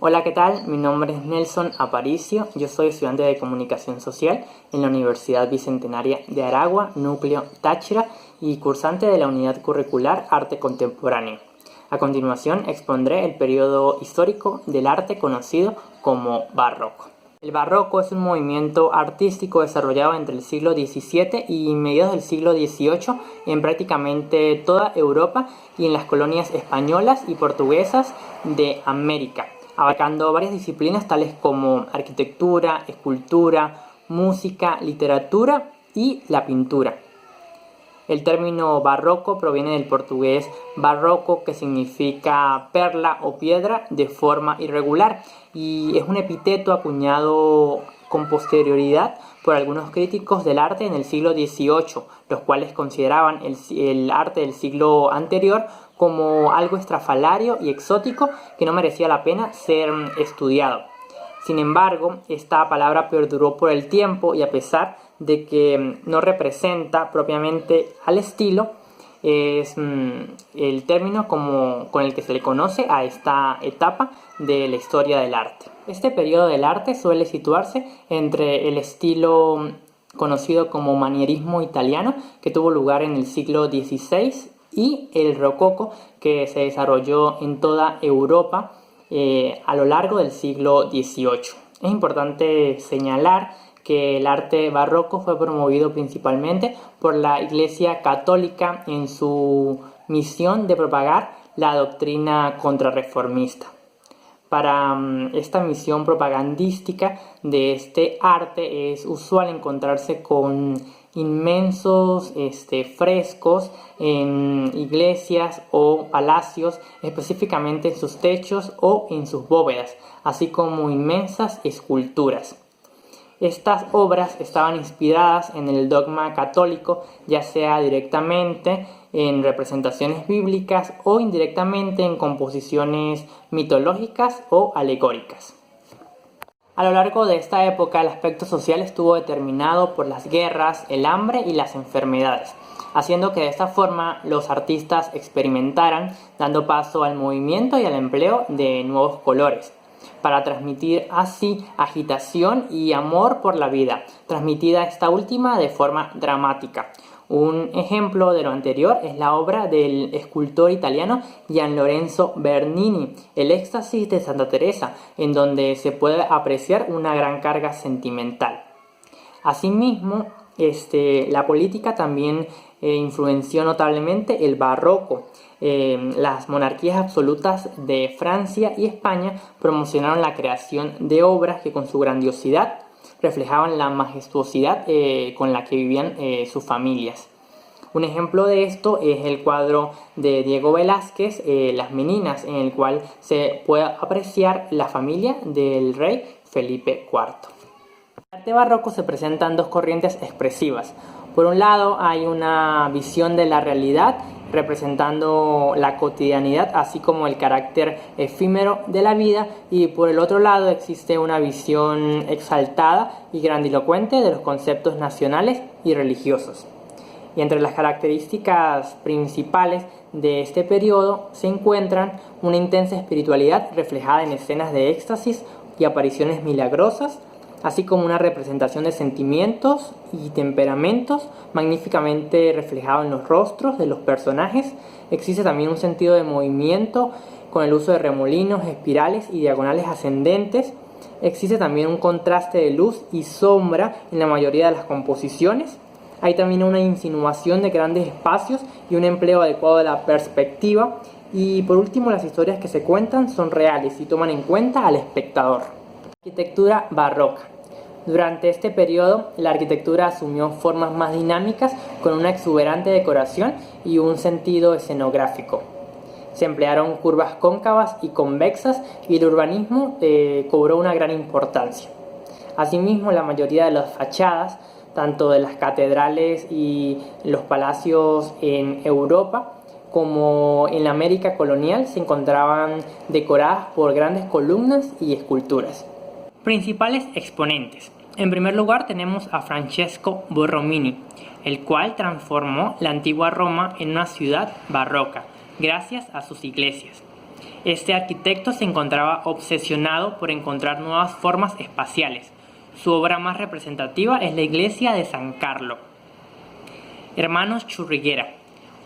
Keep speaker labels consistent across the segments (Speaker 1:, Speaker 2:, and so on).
Speaker 1: Hola, ¿qué tal? Mi nombre es Nelson Aparicio, yo soy estudiante de Comunicación Social en la Universidad Bicentenaria de Aragua, Núcleo Táchira, y cursante de la Unidad Curricular Arte Contemporáneo. A continuación expondré el periodo histórico del arte conocido como Barroco. El Barroco es un movimiento artístico desarrollado entre el siglo XVII y mediados del siglo XVIII en prácticamente toda Europa y en las colonias españolas y portuguesas de América, abarcando varias disciplinas tales como arquitectura, escultura, música, literatura y la pintura. El término barroco proviene del portugués barroco, que significa perla o piedra de forma irregular, y es un epíteto acuñado con posterioridad por algunos críticos del arte en el siglo XVIII, los cuales consideraban el arte del siglo anterior como algo estrafalario y exótico que no merecía la pena ser estudiado. Sin embargo, esta palabra perduró por el tiempo y, a pesar de que no representa propiamente al estilo, es el término con el que se le conoce a esta etapa de la historia del arte. Este periodo del arte suele situarse entre el estilo conocido como manierismo italiano, que tuvo lugar en el siglo XVI, y el rococó, que se desarrolló en toda Europa a lo largo del siglo XVIII. Es importante señalar que el arte barroco fue promovido principalmente por la Iglesia Católica en su misión de propagar la doctrina contrarreformista. Para esta misión propagandística de este arte es usual encontrarse con inmensos frescos en iglesias o palacios, específicamente en sus techos o en sus bóvedas, así como inmensas esculturas. Estas obras estaban inspiradas en el dogma católico, ya sea directamente en representaciones bíblicas o indirectamente en composiciones mitológicas o alegóricas. A lo largo de esta época, el aspecto social estuvo determinado por las guerras, el hambre y las enfermedades, haciendo que de esta forma los artistas experimentaran, dando paso al movimiento y al empleo de nuevos colores, para transmitir así agitación y amor por la vida, transmitida esta última de forma dramática. Un ejemplo de lo anterior es la obra del escultor italiano Gian Lorenzo Bernini, El éxtasis de Santa Teresa, en donde se puede apreciar una gran carga sentimental. Asimismo, la política también influenció notablemente el barroco. Las monarquías absolutas de Francia y España promocionaron la creación de obras que, con su grandiosidad, reflejaban la majestuosidad con la que vivían sus familias. Un ejemplo de esto es el cuadro de Diego Velázquez, Las Meninas, en el cual se puede apreciar la familia del rey Felipe IV. En el arte barroco se presentan dos corrientes expresivas. Por un lado, hay una visión de la realidad representando la cotidianidad, así como el carácter efímero de la vida, y por el otro lado existe una visión exaltada y grandilocuente de los conceptos nacionales y religiosos. Y entre las características principales de este periodo se encuentran una intensa espiritualidad reflejada en escenas de éxtasis y apariciones milagrosas, así como una representación de sentimientos y temperamentos magníficamente reflejado en los rostros de los personajes. Existe también un sentido de movimiento con el uso de remolinos, espirales y diagonales ascendentes. Existe también un contraste de luz y sombra en la mayoría de las composiciones. Hay también una insinuación de grandes espacios y un empleo adecuado de la perspectiva. Y por último, las historias que se cuentan son reales y toman en cuenta al espectador. Arquitectura barroca. Durante este periodo, la arquitectura asumió formas más dinámicas con una exuberante decoración y un sentido escenográfico. Se emplearon curvas cóncavas y convexas y el urbanismo cobró una gran importancia. Asimismo, la mayoría de las fachadas, tanto de las catedrales y los palacios en Europa como en la América colonial, se encontraban decoradas por grandes columnas y esculturas. Principales exponentes. En primer lugar tenemos a Francesco Borromini, el cual transformó la antigua Roma en una ciudad barroca gracias a sus iglesias. Este arquitecto se encontraba obsesionado por encontrar nuevas formas espaciales. Su obra más representativa es la iglesia de San Carlo. Hermanos Churriguera,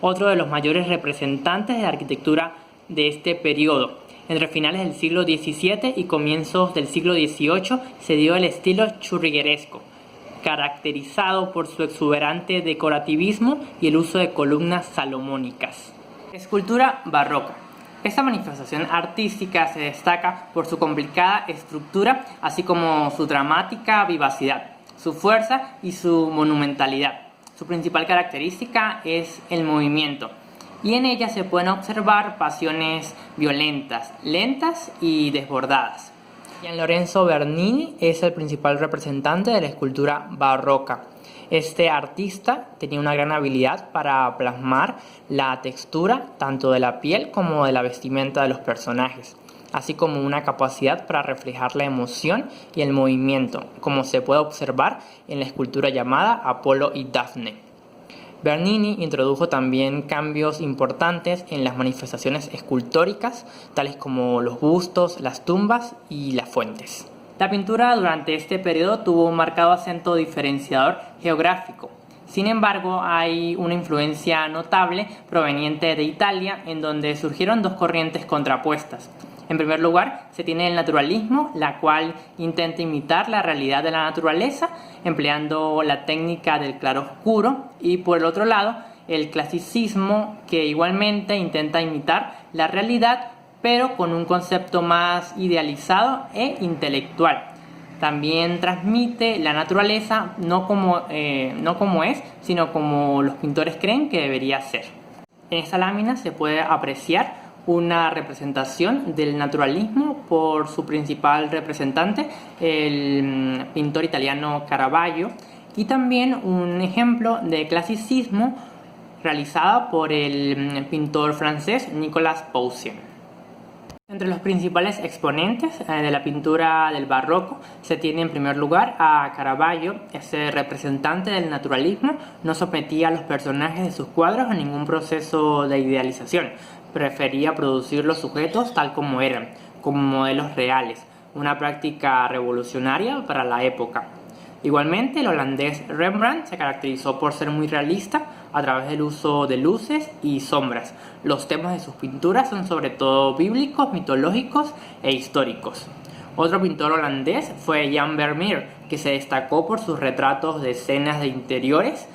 Speaker 1: otro de los mayores representantes de la arquitectura de este periodo. Entre finales del siglo XVII y comienzos del siglo XVIII se dio el estilo churrigueresco, caracterizado por su exuberante decorativismo y el uso de columnas salomónicas. Escultura barroca. Esta manifestación artística se destaca por su complicada estructura, así como su dramática vivacidad, su fuerza y su monumentalidad. Su principal característica es el movimiento, y en ella se pueden observar pasiones violentas, lentas y desbordadas. Gian Lorenzo Bernini es el principal representante de la escultura barroca. Este artista tenía una gran habilidad para plasmar la textura tanto de la piel como de la vestimenta de los personajes, así como una capacidad para reflejar la emoción y el movimiento, como se puede observar en la escultura llamada Apolo y Dafne. Bernini introdujo también cambios importantes en las manifestaciones escultóricas, tales como los bustos, las tumbas y las fuentes. La pintura durante este periodo tuvo un marcado acento diferenciador geográfico. Sin embargo, hay una influencia notable proveniente de Italia, en donde surgieron dos corrientes contrapuestas. En primer lugar, se tiene el naturalismo, la cual intenta imitar la realidad de la naturaleza, empleando la técnica del claroscuro, y por el otro lado, el clasicismo, que igualmente intenta imitar la realidad, pero con un concepto más idealizado e intelectual. También transmite la naturaleza no como es, sino como los pintores creen que debería ser. En esta lámina se puede apreciar una representación del naturalismo por su principal representante, el pintor italiano Caravaggio, y también un ejemplo de clasicismo realizada por el pintor francés Nicolas Poussin. Entre los principales exponentes de la pintura del barroco se tiene en primer lugar a Caravaggio. Ese representante del naturalismo no sometía a los personajes de sus cuadros a ningún proceso de idealización. Prefería producir los sujetos tal como eran, como modelos reales, una práctica revolucionaria para la época. Igualmente, el holandés Rembrandt se caracterizó por ser muy realista a través del uso de luces y sombras. Los temas de sus pinturas son sobre todo bíblicos, mitológicos e históricos. Otro pintor holandés fue Jan Vermeer, que se destacó por sus retratos de escenas de interiores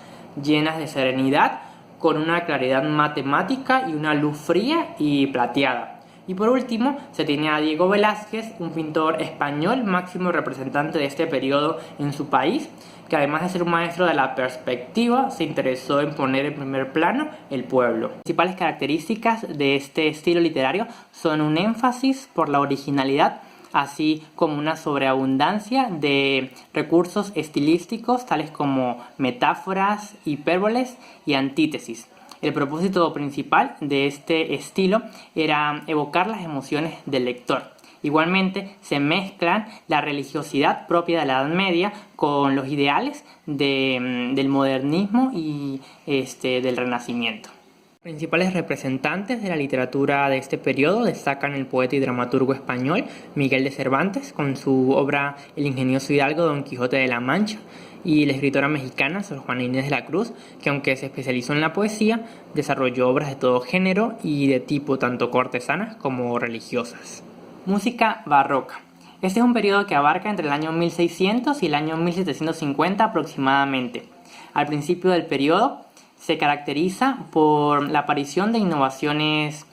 Speaker 1: llenas de serenidad, con una claridad matemática y una luz fría y plateada. Y por último, se tiene a Diego Velázquez, un pintor español máximo representante de este periodo en su país, que además de ser un maestro de la perspectiva, se interesó en poner en primer plano el pueblo. Las principales características de este estilo literario son un énfasis por la originalidad, así como una sobreabundancia de recursos estilísticos tales como metáforas, hipérboles y antítesis. El propósito principal de este estilo era evocar las emociones del lector. Igualmente se mezclan la religiosidad propia de la Edad Media con los ideales del modernismo y del Renacimiento. Los principales representantes de la literatura de este periodo destacan el poeta y dramaturgo español Miguel de Cervantes con su obra El ingenioso hidalgo Don Quijote de la Mancha, y la escritora mexicana Sor Juana Inés de la Cruz, que aunque se especializó en la poesía, desarrolló obras de todo género y de tipo tanto cortesanas como religiosas. Música barroca. Este es un periodo que abarca entre el año 1600 y el año 1750 aproximadamente. Al principio del periodo se caracteriza por la aparición de innovaciones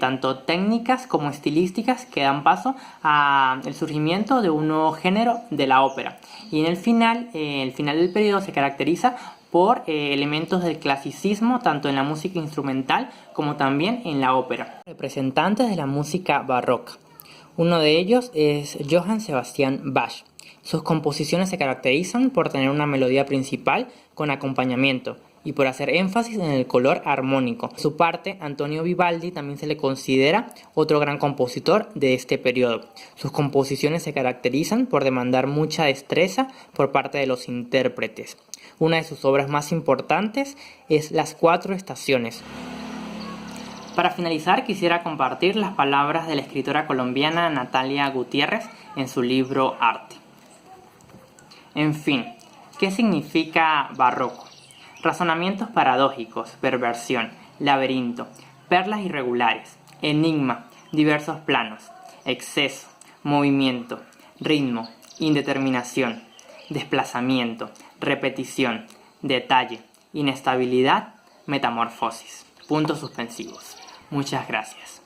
Speaker 1: tanto técnicas como estilísticas que dan paso al surgimiento de un nuevo género de la ópera. Y en el final del periodo se caracteriza por elementos del clasicismo tanto en la música instrumental como también en la ópera. Representantes de la música barroca. Uno de ellos es Johann Sebastian Bach. Sus composiciones se caracterizan por tener una melodía principal con acompañamiento y por hacer énfasis en el color armónico. Por su parte, Antonio Vivaldi también se le considera otro gran compositor de este periodo. Sus composiciones se caracterizan por demandar mucha destreza por parte de los intérpretes. Una de sus obras más importantes es Las Cuatro Estaciones. Para finalizar, quisiera compartir las palabras de la escritora colombiana Natalia Gutiérrez en su libro Arte. En fin, ¿qué significa barroco? Razonamientos paradójicos, perversión, laberinto, perlas irregulares, enigma, diversos planos, exceso, movimiento, ritmo, indeterminación, desplazamiento, repetición, detalle, inestabilidad, metamorfosis. Puntos suspensivos. Muchas gracias.